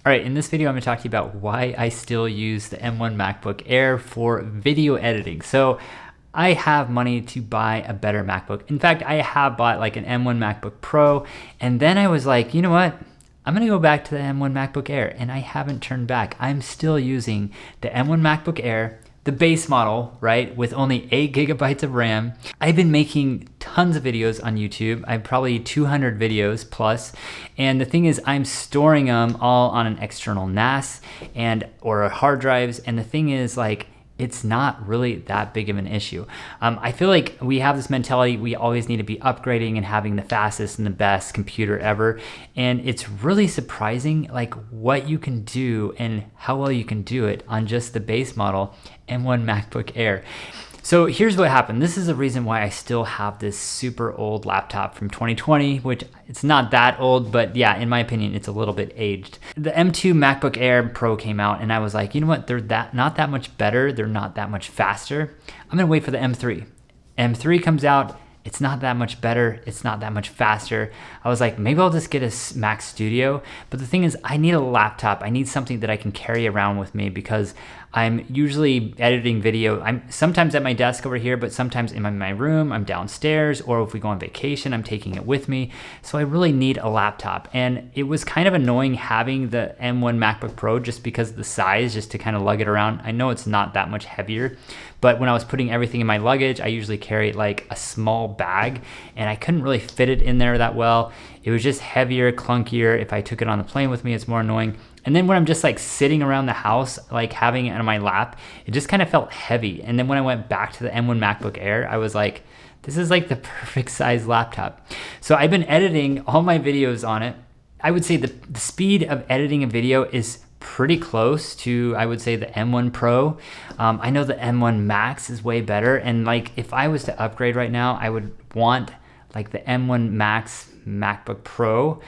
All right, in this video, I'm gonna talk to you about why I still use the M1 MacBook Air for video editing. So I have money to buy a better MacBook. In fact, I have bought like an M1 MacBook Pro, and then I was like, you know what? I'm gonna go back to the M1 MacBook Air, and I haven't turned back. I'm still using the M1 MacBook Air, the base model, right, with only 8 gigabytes of RAM. I've been making tons of videos on YouTube. I have probably 200 videos plus. And the thing is, I'm storing them all on an external NAS or hard drives. And the thing is, like, it's not really that big of an issue. I feel like we have this mentality, we always need to be upgrading and having the fastest and the best computer ever. And it's really surprising like what you can do and how well you can do it on just the base model M1 MacBook Air. So here's what happened. This is the reason why I still have this super old laptop from 2020, which it's not that old, but yeah, in my opinion, it's a little bit aged. The M2 MacBook Air Pro came out and I was like, you know what? They're not that much better. They're not that much faster. I'm gonna wait for the M3. M3 comes out. It's not that much better. It's not that much faster. I was like, maybe I'll just get a Mac Studio. But the thing is, I need a laptop. I need something that I can carry around with me because I'm usually editing video. I'm sometimes at my desk over here, but sometimes in my room, I'm downstairs, or if we go on vacation, I'm taking it with me. So I really need a laptop. And it was kind of annoying having the M1 MacBook Pro just because of the size, just to kind of lug it around. I know it's not that much heavier, but when I was putting everything in my luggage, I usually carry like a small bag and I couldn't really fit it in there that well. It was just heavier, clunkier. If I took it on the plane with me, it's more annoying. And then when I'm just like sitting around the house, like having it on my lap, it just kind of felt heavy. And then when I went back to the M1 MacBook Air, I was like, this is like the perfect size laptop. So I've been editing all my videos on it. I would say the speed of editing a video is pretty close to, I would say, the M1 Pro. I know the M1 Max is way better. And like, if I was to upgrade right now, I would want like the M1 Max MacBook Pro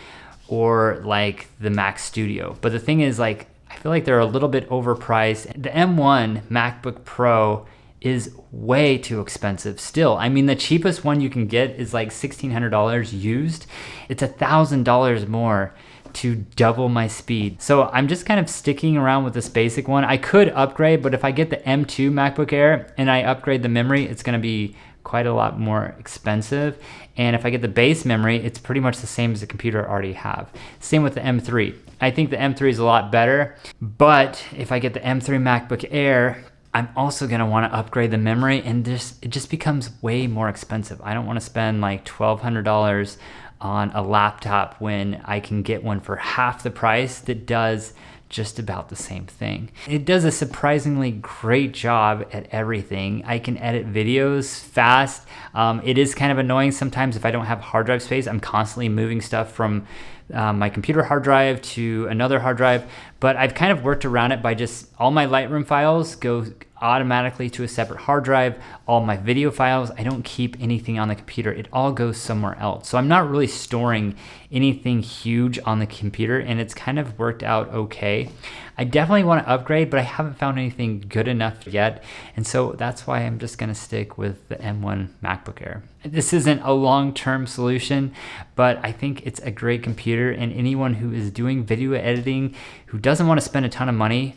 or like the Mac Studio. But the thing is, like, I feel like they're a little bit overpriced. The M1 MacBook Pro is way too expensive still. I mean, the cheapest one you can get is like $1,600 used. It's $1,000 more to double my speed. So I'm just kind of sticking around with this basic one. I could upgrade, but if I get the M2 MacBook Air and I upgrade the memory, it's gonna be quite a lot more expensive. And if I get the base memory, it's pretty much the same as the computer I already have. Same with the M3. I think the M3 is a lot better, but if I get the M3 MacBook Air, I'm also gonna wanna upgrade the memory, and it just becomes way more expensive. I don't wanna spend like $1,200 on a laptop when I can get one for half the price that does just about the same thing. It does a surprisingly great job at everything. I can edit videos fast. It is kind of annoying sometimes if I don't have hard drive space. I'm constantly moving stuff from my computer hard drive to another hard drive, but I've kind of worked around it by just all my Lightroom files go automatically to a separate hard drive. All my video files, I don't keep anything on the computer. It all goes somewhere else. So I'm not really storing anything huge on the computer, and it's kind of worked out okay. I definitely want to upgrade, but I haven't found anything good enough yet. And so that's why I'm just going to stick with the M1 MacBook Air. This isn't a long-term solution, but I think it's a great computer, and anyone who is doing video editing who doesn't want to spend a ton of money,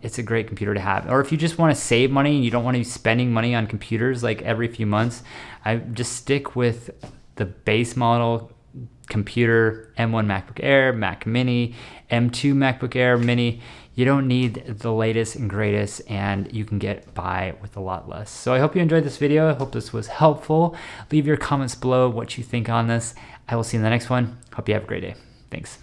it's a great computer to have. Or if you just want to save money and you don't want to be spending money on computers like every few months, I just stick with the base model computer, M1 MacBook Air, Mac Mini, M2 MacBook Air Mini. You don't need the latest and greatest, and you can get by with a lot less. So I hope you enjoyed this video. I hope this was helpful. Leave your comments below what you think on this. I will see you in the next one. Hope you have a great day. Thanks.